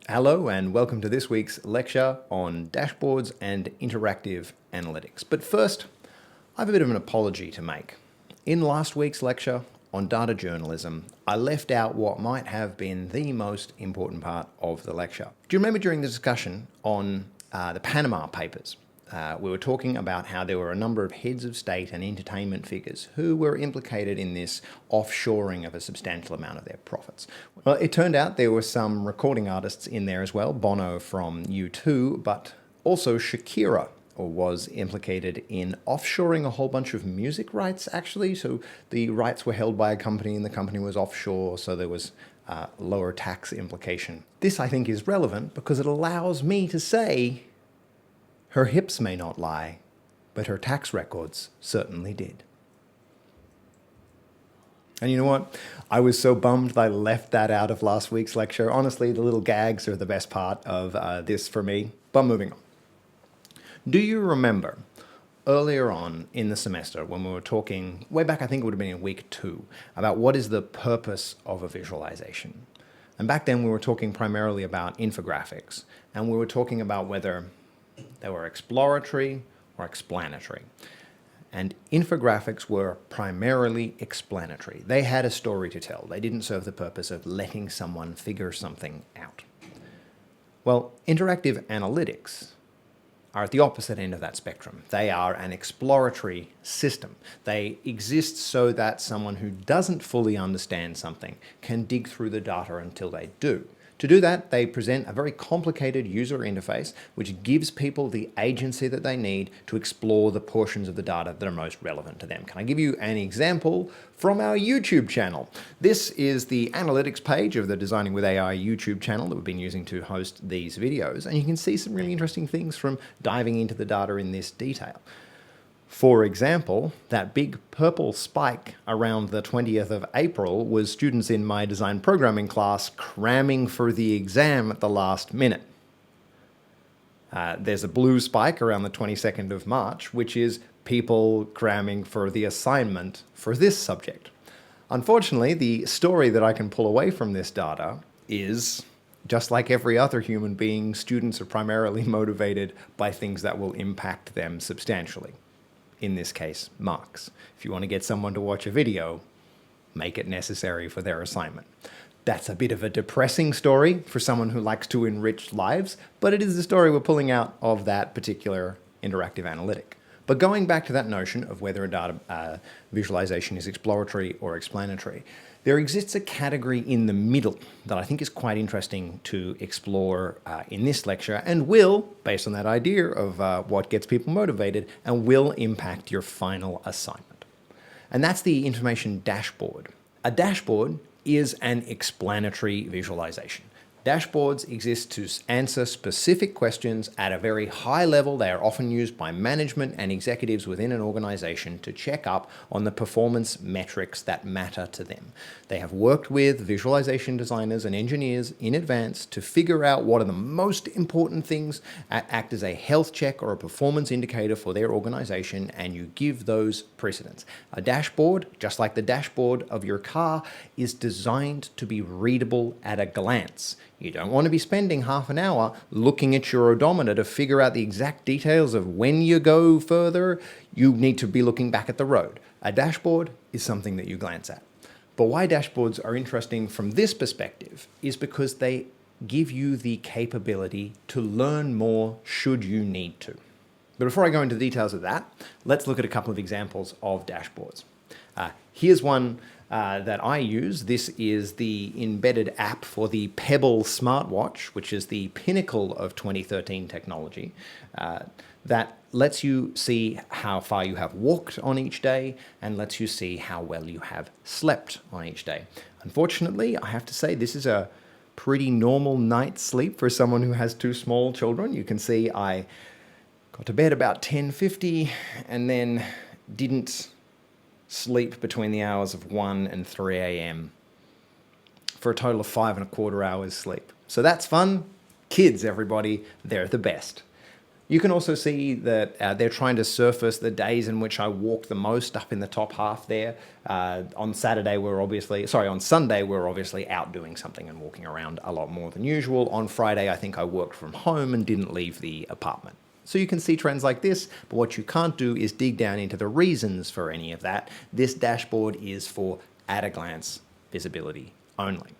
Hello and welcome to this week's lecture on dashboards and interactive analytics. But first, I have a bit of an apology to make. In last week's lecture on data journalism, I left out what might have been the most important part of the lecture. Do you remember during the discussion on the Panama Papers? We were talking about how there were a number of heads of state and entertainment figures who were implicated in this offshoring of a substantial amount of their profits. Well, it turned out there were some recording artists in there as well, Bono from U2, but also Shakira was implicated in offshoring a whole bunch of music rights, actually. So the rights were held by a company and the company was offshore, so there was lower tax implication. This, I think, is relevant because it allows me to say her hips may not lie, but her tax records certainly did. And you know what? I was so bummed that I left that out of last week's lecture. Honestly, the little gags are the best part of this for me. But moving on. Do you remember earlier on in the semester when we were talking, way back I think it would have been in week 2, about what is the purpose of a visualization? And back then we were talking primarily about infographics, and we were talking about whether they were exploratory or explanatory. And infographics were primarily explanatory. They had a story to tell. They didn't serve the purpose of letting someone figure something out. Well, interactive analytics are at the opposite end of that spectrum. They are an exploratory system. They exist so that someone who doesn't fully understand something can dig through the data until they do. To do that, they present a very complicated user interface which gives people the agency that they need to explore the portions of the data that are most relevant to them. Can I give you an example from our YouTube channel? This is the analytics page of the Designing with AI YouTube channel that we've been using to host these videos, and you can see some really interesting things from diving into the data in this detail. For example, that big purple spike around the 20th of April was students in my design programming class cramming for the exam at the last minute. There's a blue spike around the 22nd of March, which is people cramming for the assignment for this subject. Unfortunately, the story that I can pull away from this data is, just like every other human being, students are primarily motivated by things that will impact them substantially. In this case, marks. If you want to get someone to watch a video, make it necessary for their assignment. That's a bit of a depressing story for someone who likes to enrich lives, but it is the story we're pulling out of that particular interactive analytic. But going back to that notion of whether a data visualization is exploratory or explanatory, there exists a category in the middle that I think is quite interesting to explore in this lecture and will, based on that idea of what gets people motivated, and will impact your final assignment. And that's the information dashboard. A dashboard is an explanatory visualization. Dashboards exist to answer specific questions at a very high level. They are often used by management and executives within an organization to check up on the performance metrics that matter to them. They have worked with visualization designers and engineers in advance to figure out what are the most important things, act as a health check or a performance indicator for their organization, and you give those precedence. A dashboard, just like the dashboard of your car, is designed to be readable at a glance. You don't want to be spending half an hour looking at your odometer to figure out the exact details of when you go further. You need to be looking back at the road. A dashboard is something that you glance at. But why dashboards are interesting from this perspective is because they give you the capability to learn more should you need to. But before I go into the details of that, let's look at a couple of examples of dashboards. Here's one that I use. This is the embedded app for the Pebble smartwatch, which is the pinnacle of 2013 technology, that lets you see how far you have walked on each day and lets you see how well you have slept on each day. Unfortunately, I have to say this is a pretty normal night's sleep for someone who has 2 small children. You can see I got to bed about 10:50 and then didn't sleep between the hours of 1 and 3 a.m. for a total of 5 1/4 hours sleep. So that's fun. Kids, everybody, they're the best. You can also see that they're trying to surface the days in which I walk the most up in the top half there. On Sunday, we're obviously out doing something and walking around a lot more than usual. On Friday, I think I worked from home and didn't leave the apartment. So you can see trends like this, but what you can't do is dig down into the reasons for any of that. This dashboard is for at-a-glance visibility only.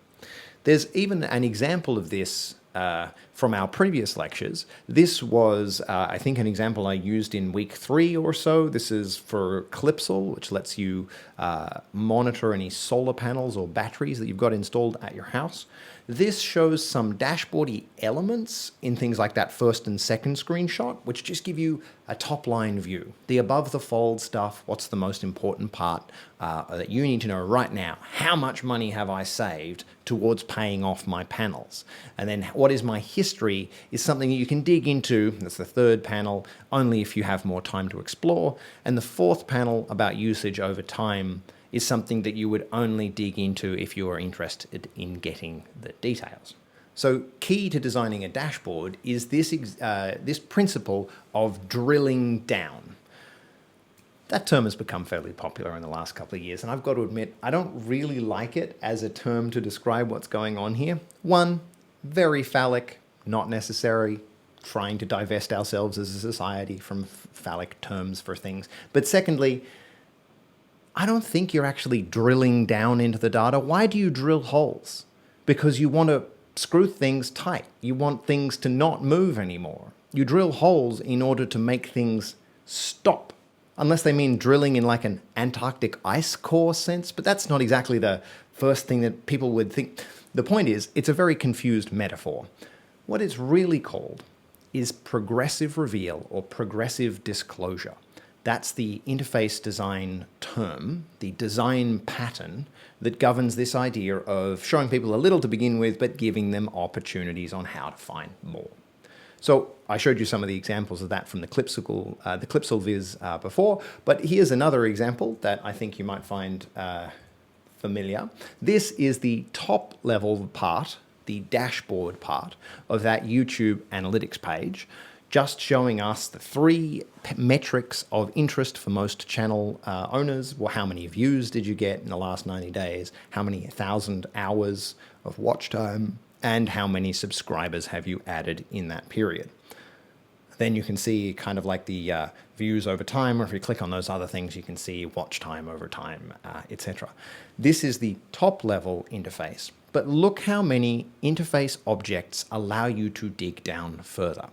There's even an example of this from our previous lectures. This was, I think, an example I used in week 3 or so. This is for Clipsal, which lets you monitor any solar panels or batteries that you've got installed at your house. This shows some dashboardy elements in things like that first and second screenshot, which just give you a top-line view. The above-the-fold stuff, what's the most important part that you need to know right now? How much money have I saved towards paying off my panels? And then what is my history is something that you can dig into. That's the third panel, only if you have more time to explore. And the fourth panel about usage over time is something that you would only dig into if you are interested in getting the details. So key to designing a dashboard is this principle of drilling down. That term has become fairly popular in the last couple of years, and I've got to admit, I don't really like it as a term to describe what's going on here. One, very phallic, not necessary, trying to divest ourselves as a society from phallic terms for things. But secondly, I don't think you're actually drilling down into the data. Why do you drill holes? Because you want to screw things tight. You want things to not move anymore. You drill holes in order to make things stop. Unless they mean drilling in like an Antarctic ice core sense, but that's not exactly the first thing that people would think. The point is, it's a very confused metaphor. What it's really called is progressive reveal or progressive disclosure. That's the interface design term, the design pattern that governs this idea of showing people a little to begin with, but giving them opportunities on how to find more. So I showed you some of the examples of that from the Clipsal Viz before, but here's another example that I think you might find familiar. This is the top level part, the dashboard part of that YouTube analytics page, just showing us the 3 metrics of interest for most channel owners. Well, how many views did you get in the last 90 days? How many 1,000 hours of watch time? And how many subscribers have you added in that period? Then you can see kind of like the views over time, or if you click on those other things, you can see watch time over time, etc. This is the top level interface. But look how many interface objects allow you to dig down further.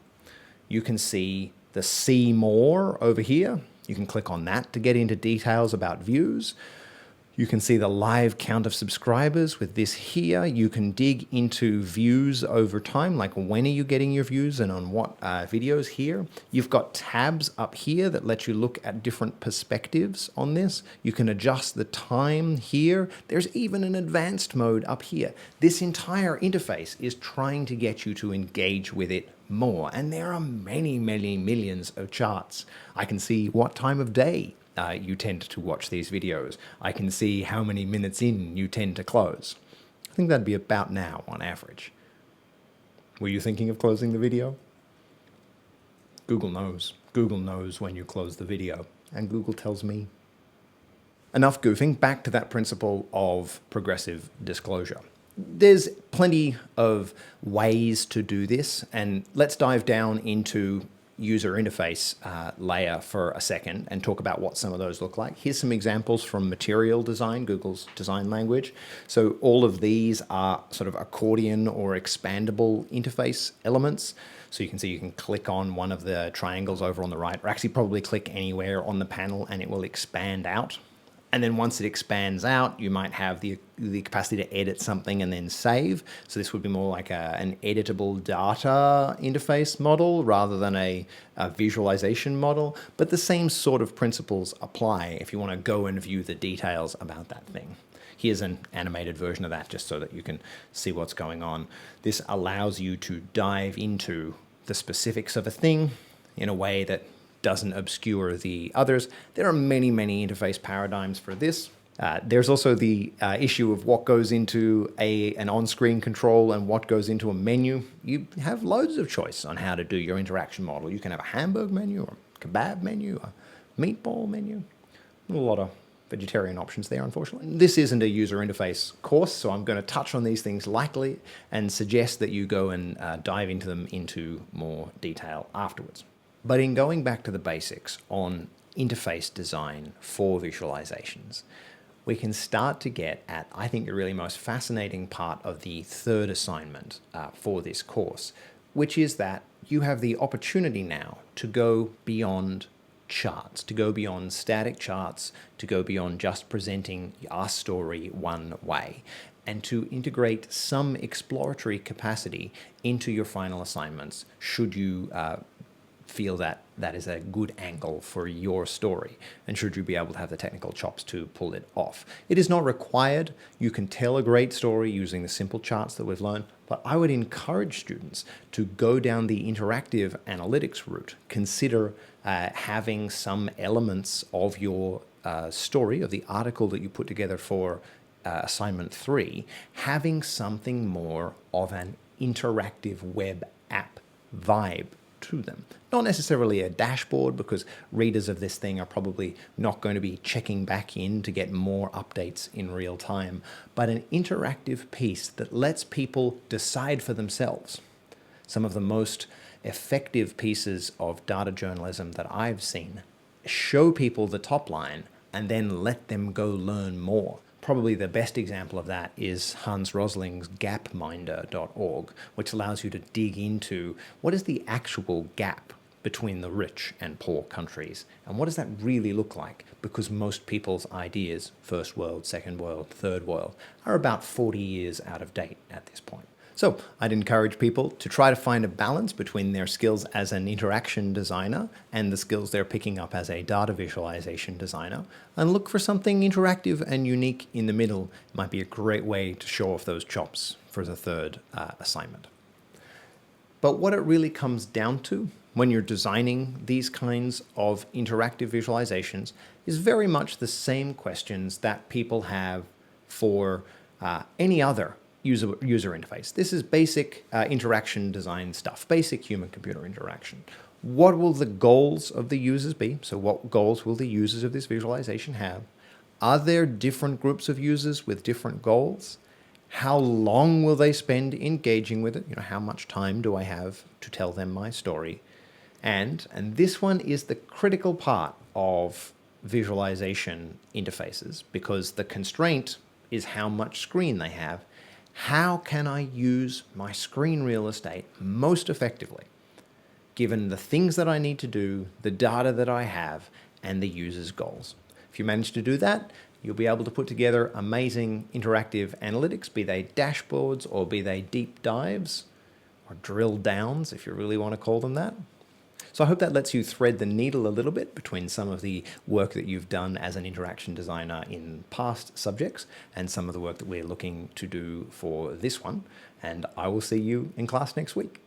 You can see the see more over here. You can click on that to get into details about views. You can see the live count of subscribers with this here. You can dig into views over time, like when are you getting your views and on what videos here. You've got tabs up here that let you look at different perspectives on this. You can adjust the time here. There's even an advanced mode up here. This entire interface is trying to get you to engage with it more. And there are many, many millions of charts. I can see what time of day you tend to watch these videos. I can see how many minutes in you tend to close. I think that'd be about now on average. Were you thinking of closing the video? Google knows. Google knows when you close the video, and Google tells me. Enough goofing, back to that principle of progressive disclosure. There's plenty of ways to do this, and let's dive down into user interface layer for a second and talk about what some of those look like. Here's some examples from Material Design, Google's design language. So all of these are sort of accordion or expandable interface elements. So you can see you can click on one of the triangles over on the right, or actually probably click anywhere on the panel and it will expand out. And then once it expands out, you might have the capacity to edit something and then save. So this would be more like an editable data interface model rather than a visualization model. But the same sort of principles apply if you want to go and view the details about that thing. Here's an animated version of that just so that you can see what's going on. This allows you to dive into the specifics of a thing in a way that doesn't obscure the others. There are many, many interface paradigms for this. There's also the issue of what goes into an on-screen control and what goes into a menu. You have loads of choice on how to do your interaction model. You can have a hamburger menu, or a kebab menu, a meatball menu. A lot of vegetarian options there, unfortunately. This isn't a user interface course, so I'm going to touch on these things lightly and suggest that you go and dive into them into more detail afterwards. But in going back to the basics on interface design for visualizations, we can start to get at, I think, the really most fascinating part of the third assignment for this course, which is that you have the opportunity now to go beyond charts, to go beyond static charts, to go beyond just presenting our story one way, and to integrate some exploratory capacity into your final assignments should you feel that that is a good angle for your story, and should you be able to have the technical chops to pull it off. It is not required. You can tell a great story using the simple charts that we've learned, but I would encourage students to go down the interactive analytics route. Consider having some elements of your story, of the article that you put together for assignment 3, having something more of an interactive web app vibe to them. Not necessarily a dashboard, because readers of this thing are probably not going to be checking back in to get more updates in real time, but an interactive piece that lets people decide for themselves. Some of the most effective pieces of data journalism that I've seen show people the top line and then let them go learn more. Probably the best example of that is Hans Rosling's gapminder.org, which allows you to dig into what is the actual gap between the rich and poor countries, and what does that really look like, because most people's ideas, first world, second world, third world, are about 40 years out of date at this point. So I'd encourage people to try to find a balance between their skills as an interaction designer and the skills they're picking up as a data visualization designer, and look for something interactive and unique in the middle. It might be a great way to show off those chops for the third assignment. But what it really comes down to when you're designing these kinds of interactive visualizations is very much the same questions that people have for any other user interface. This is basic interaction design stuff, basic human-computer interaction. What will the goals of the users be? So what goals will the users of this visualization have? Are there different groups of users with different goals? How long will they spend engaging with it? How much time do I have to tell them my story? And this one is the critical part of visualization interfaces, because the constraint is how much screen they have. How can I use my screen real estate most effectively, given the things that I need to do, the data that I have, and the user's goals? If you manage to do that, you'll be able to put together amazing interactive analytics, be they dashboards or be they deep dives or drill downs, if you really want to call them that. So I hope that lets you thread the needle a little bit between some of the work that you've done as an interaction designer in past subjects and some of the work that we're looking to do for this one. And I will see you in class next week.